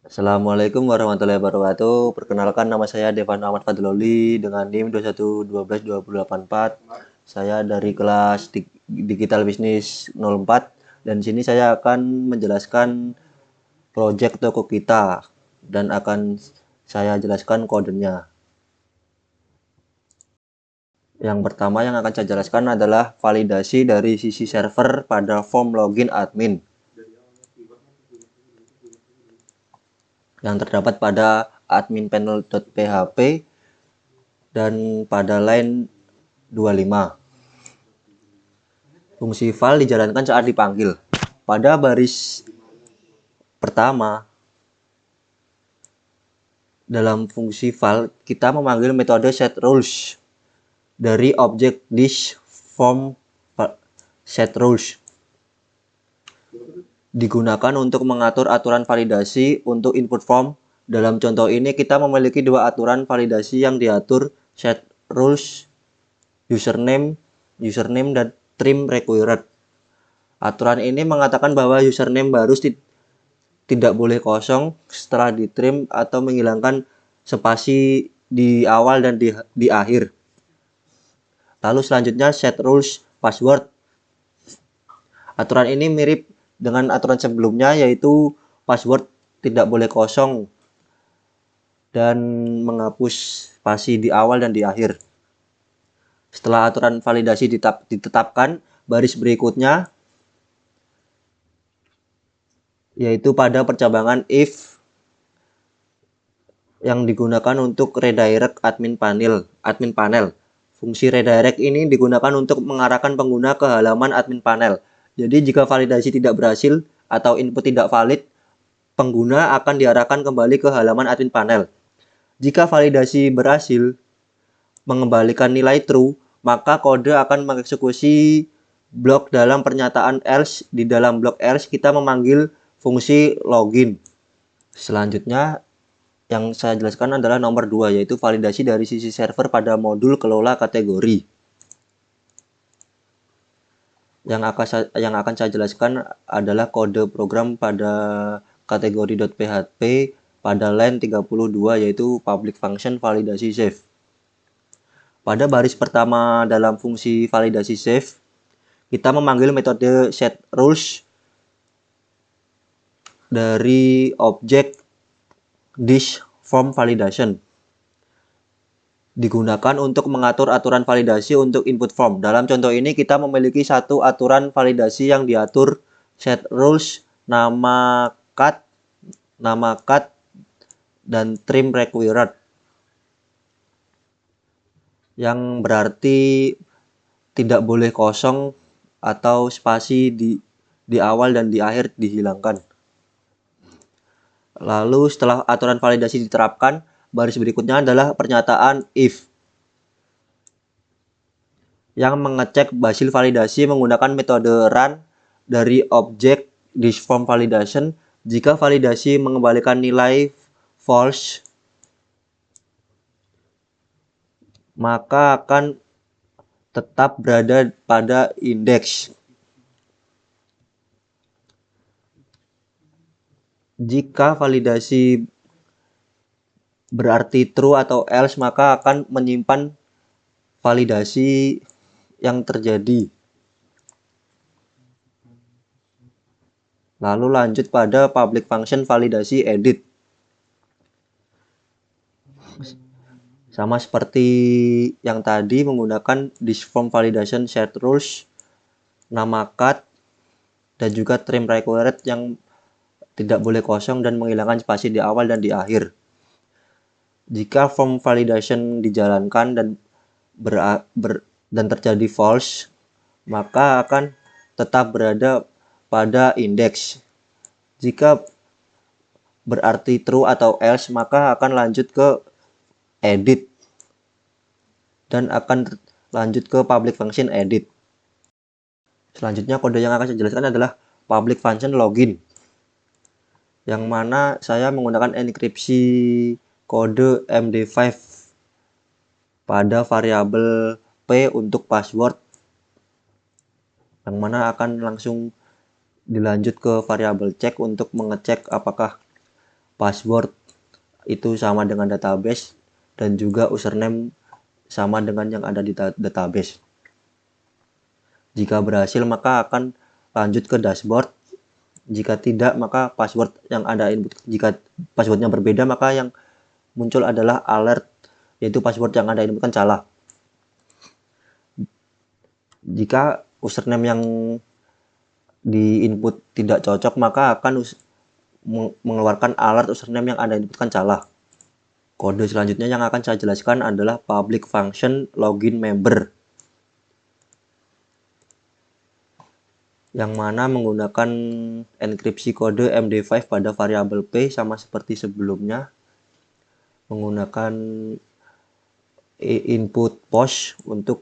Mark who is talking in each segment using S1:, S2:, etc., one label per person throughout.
S1: Assalamualaikum warahmatullahi wabarakatuh. Perkenalkan, nama saya Devan Ahmad Fadloli dengan NIM 21122084. Saya dari kelas Digital Business 04 dan sini saya akan menjelaskan proyek toko kita dan akan saya jelaskan kodenya. Yang pertama yang akan saya jelaskan adalah validasi dari sisi server pada form login admin yang terdapat pada admin panel.php dan pada line 25. Fungsi val dijalankan saat dipanggil. Pada baris pertama, dalam fungsi val, kita memanggil metode setRules dari objek this form setRules. Digunakan untuk mengatur aturan validasi untuk input form. Dalam contoh ini, kita memiliki dua aturan validasi yang diatur setRules username dan trim required. Aturan ini mengatakan bahwa username baru tidak boleh kosong setelah ditrim atau menghilangkan spasi di awal dan di akhir. Lalu selanjutnya setRules password. Aturan ini mirip dengan aturan sebelumnya, yaitu password tidak boleh kosong dan menghapus spasi di awal dan di akhir. Setelah aturan validasi ditetapkan, baris berikutnya yaitu pada percabangan if yang digunakan untuk redirect admin panel. Fungsi redirect ini digunakan untuk mengarahkan pengguna ke halaman admin panel. Jadi jika validasi tidak berhasil atau input tidak valid, pengguna akan diarahkan kembali ke halaman admin panel. Jika validasi berhasil mengembalikan nilai true, maka kode akan mengeksekusi blok dalam pernyataan else. Di dalam blok else kita memanggil fungsi login. Selanjutnya yang saya jelaskan adalah nomor 2, yaitu validasi dari sisi server pada modul kelola kategori. Yang akan saya jelaskan adalah kode program pada kategori.php pada line 32, yaitu public function validasi save. Pada baris pertama dalam fungsi validasi save, kita memanggil metode setRules dari objek this form validation. Digunakan untuk mengatur aturan validasi untuk input form. Dalam contoh ini kita memiliki satu aturan validasi yang diatur setRules nama cut, dan trim required, yang berarti tidak boleh kosong atau spasi di awal dan di akhir dihilangkan. Lalu setelah aturan validasi diterapkan, baris berikutnya adalah pernyataan if yang mengecek hasil validasi menggunakan metode run dari objek this form validation. Jika validasi mengembalikan nilai false, maka akan tetap berada pada indeks. Jika validasi berarti true atau else, maka akan menyimpan validasi yang terjadi. Lalu lanjut pada public function validasi edit. Sama seperti yang tadi, menggunakan this form validation setRules, nama cut, dan juga trim required yang tidak boleh kosong dan menghilangkan spasi di awal dan di akhir. Jika form validation dijalankan dan terjadi false, maka akan tetap berada pada indeks. Jika berarti true atau else, maka akan lanjut ke edit dan akan lanjut ke public function edit. Selanjutnya kode yang akan saya jelaskan adalah public function login, yang mana saya menggunakan enkripsi kode MD5 pada variabel P untuk password, yang mana akan langsung Dilanjut ke variabel check untuk mengecek apakah password itu sama dengan database dan juga username sama dengan yang ada di database. Jika berhasil maka akan lanjut ke dashboard. Jika tidak maka password yang ada input, jika passwordnya berbeda maka yang muncul adalah alert, yaitu password yang ada input kan salah. Jika username yang di input tidak cocok maka akan mengeluarkan alert username yang ada input kan salah. Kode selanjutnya yang akan saya jelaskan adalah public function login member, yang mana menggunakan enkripsi kode MD5 pada variabel P sama seperti sebelumnya, menggunakan input post untuk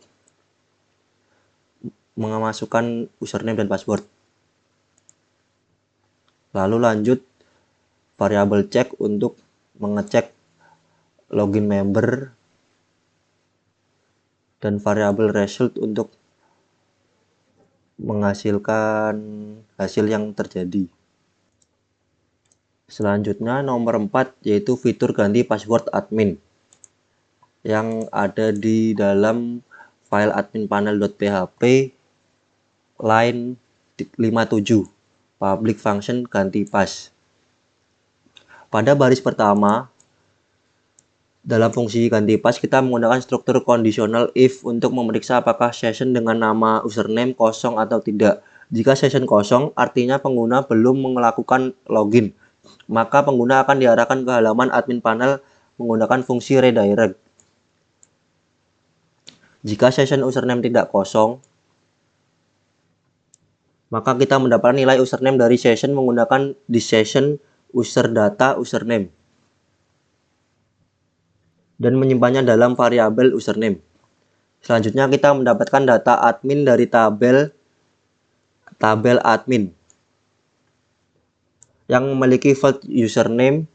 S1: memasukkan username dan password. Lalu lanjut variabel check untuk mengecek login member dan variabel result untuk menghasilkan hasil yang terjadi. Selanjutnya nomor 4 yaitu fitur ganti password admin yang ada di dalam file admin panel.php line 57 public function ganti pass. Pada baris pertama dalam fungsi ganti pass kita menggunakan struktur conditional if untuk memeriksa apakah session dengan nama username kosong atau tidak. Jika session kosong artinya pengguna belum melakukan login, maka pengguna akan diarahkan ke halaman admin panel menggunakan fungsi redirect. Jika session username tidak kosong, maka kita mendapatkan nilai username dari session menggunakan this session user data username dan menyimpannya dalam variabel username. Selanjutnya kita mendapatkan data admin dari tabel admin yang memiliki field username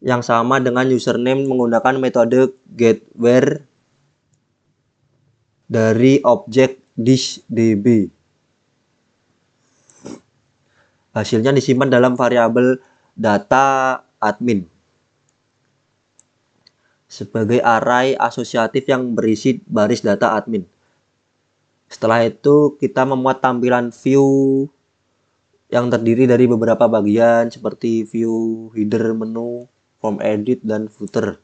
S1: yang sama dengan username menggunakan metode getWhere dari objek thisDB. Hasilnya disimpan dalam variabel data admin sebagai array asosiatif yang berisi baris data admin. Setelah itu kita memuat tampilan view yang terdiri dari beberapa bagian seperti view header menu, form edit, dan footer.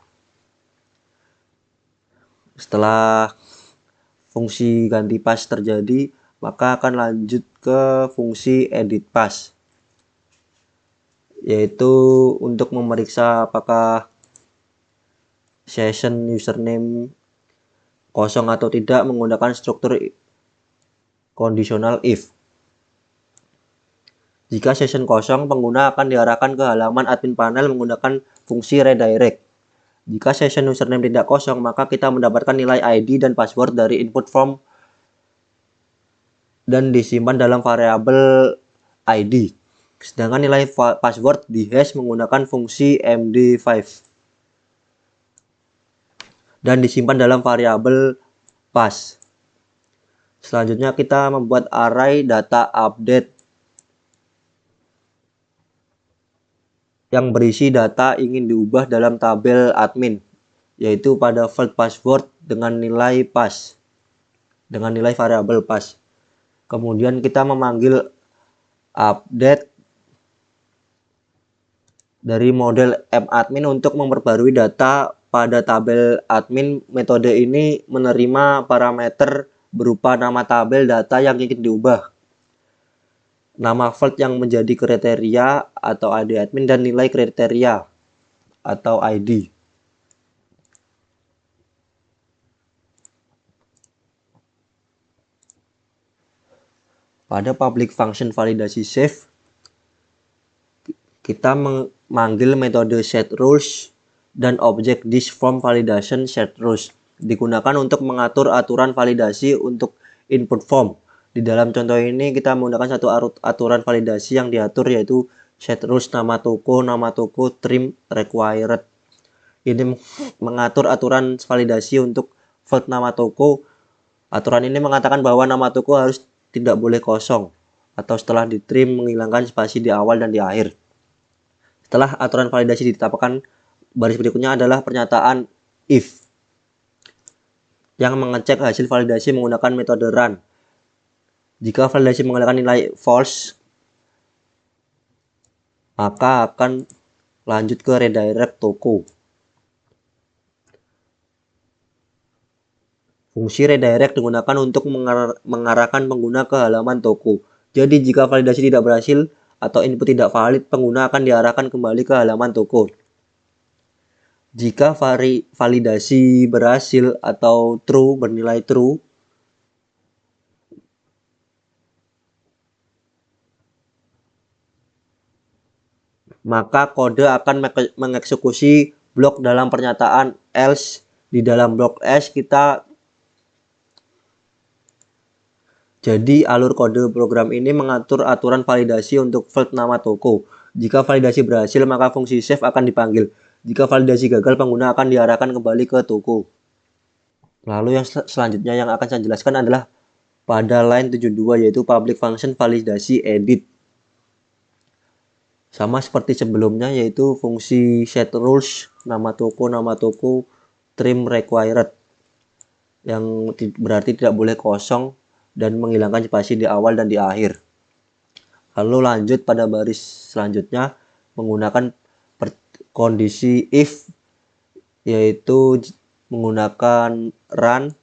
S1: Setelah fungsi ganti pass terjadi, maka akan lanjut ke fungsi edit pass, yaitu untuk memeriksa apakah session username kosong atau tidak menggunakan struktur conditional if. Jika session kosong, pengguna akan diarahkan ke halaman admin panel menggunakan fungsi redirect. Jika session username tidak kosong, maka kita mendapatkan nilai ID dan password dari input form dan disimpan dalam variabel ID. Sedangkan nilai password dihash menggunakan fungsi MD5 dan disimpan dalam variabel pass. Selanjutnya kita membuat array data update yang berisi data ingin diubah dalam tabel admin, yaitu pada field password dengan nilai pass, dengan nilai variabel pass. Kemudian kita memanggil update dari model madmin untuk memperbarui data pada tabel admin. Metode ini menerima parameter berupa nama tabel data yang ingin diubah, nama field yang menjadi kriteria atau ID admin, dan nilai kriteria atau ID. Pada public function validasi save, kita memanggil metode setRules dan objek thisForm validation setRules digunakan untuk mengatur aturan validasi untuk input form. Di dalam contoh ini kita menggunakan satu aturan validasi yang diatur, yaitu setRules nama toko, trim required. Ini mengatur aturan validasi untuk field nama toko. Aturan ini mengatakan bahwa nama toko harus tidak boleh kosong. atau setelah di trim menghilangkan spasi di awal dan di akhir. Setelah aturan validasi ditetapkan, baris berikutnya adalah pernyataan if yang mengecek hasil validasi menggunakan metode run. Jika validasi menggunakan nilai false, maka akan lanjut ke redirect toko. Fungsi redirect digunakan untuk mengarahkan pengguna ke halaman toko. Jadi jika validasi tidak berhasil atau input tidak valid, pengguna akan diarahkan kembali ke halaman toko. Jika validasi berhasil atau true bernilai true, maka kode akan mengeksekusi blok dalam pernyataan else. Di dalam blok else jadi alur kode program ini mengatur aturan validasi untuk field nama toko. Jika validasi berhasil, maka fungsi save akan dipanggil. Jika validasi gagal, pengguna akan diarahkan kembali ke toko. Lalu yang selanjutnya yang akan saya jelaskan adalah pada line 72, yaitu public function validasi edit. Sama seperti sebelumnya, yaitu fungsi set rules, nama toko, trim required, yang berarti tidak boleh kosong dan menghilangkan spasi di awal dan di akhir. Lalu lanjut pada baris selanjutnya menggunakan kondisi if, yaitu menggunakan run.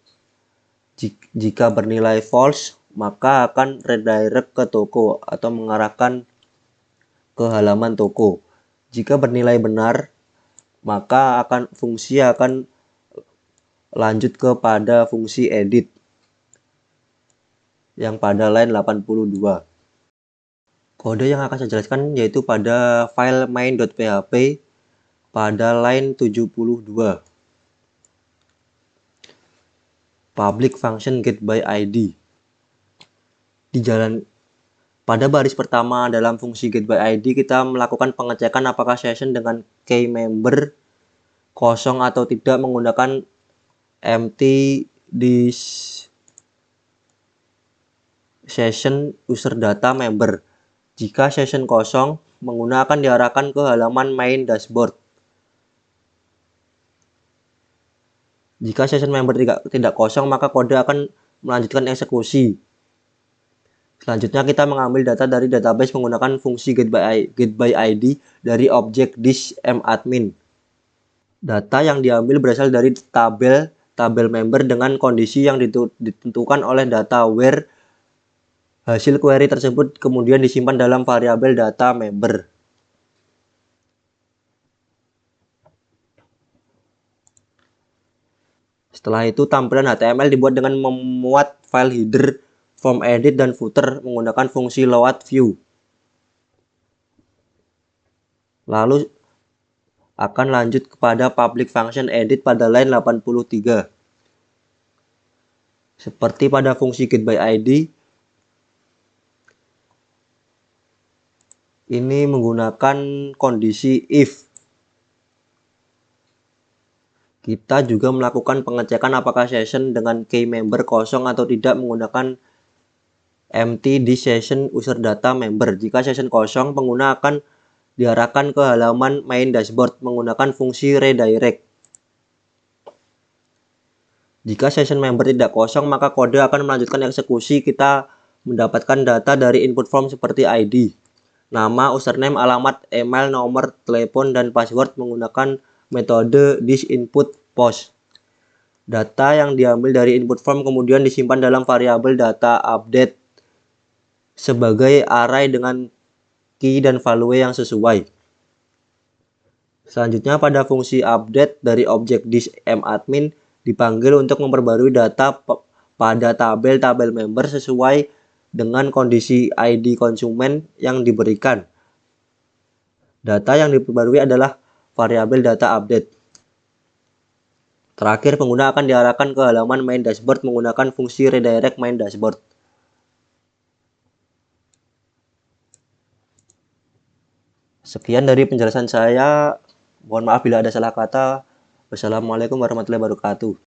S1: Jika bernilai false, maka akan redirect ke toko atau mengarahkan ke halaman toko. Jika bernilai benar, maka fungsi akan lanjut kepada fungsi edit yang pada line 82. Kode yang akan saya jelaskan yaitu pada file main.php pada line 72. Public function getById. Pada baris pertama dalam fungsi getById, kita melakukan pengecekan apakah session dengan key member kosong atau tidak menggunakan empty this session user data member. Jika session kosong, pengguna akan diarahkan ke halaman main dashboard. Jika session member tidak kosong, maka kode akan melanjutkan eksekusi. Selanjutnya kita mengambil data dari database menggunakan fungsi getById dari objek this_admin. Data yang diambil berasal dari tabel member dengan kondisi yang ditentukan oleh data where. Hasil query tersebut kemudian disimpan dalam variabel data member. Setelah itu tampilan HTML dibuat dengan memuat file header, form edit, dan footer menggunakan fungsi load view. Lalu akan lanjut kepada public function edit pada line 83. Seperti pada fungsi getById, ini menggunakan kondisi if. Kita juga melakukan pengecekan apakah session dengan key member kosong atau tidak menggunakan empty this session user data member. Jika session kosong, pengguna akan diarahkan ke halaman main dashboard menggunakan fungsi redirect. Jika session member tidak kosong, maka kode akan melanjutkan eksekusi. Kita mendapatkan data dari input form seperti ID, nama, username, alamat, email, nomor telepon, dan password menggunakan metode thisInput_post. Data yang diambil dari input form kemudian disimpan dalam variabel data update sebagai array dengan key dan value yang sesuai. Selanjutnya pada fungsi update dari objek this_admin dipanggil untuk memperbarui data pada tabel member sesuai dengan kondisi ID konsumen yang diberikan. Data yang diperbarui adalah variabel data update. Terakhir, pengguna akan diarahkan ke halaman main dashboard menggunakan fungsi redirect main dashboard. Sekian dari penjelasan saya. Mohon maaf bila ada salah kata. Wassalamualaikum warahmatullahi wabarakatuh.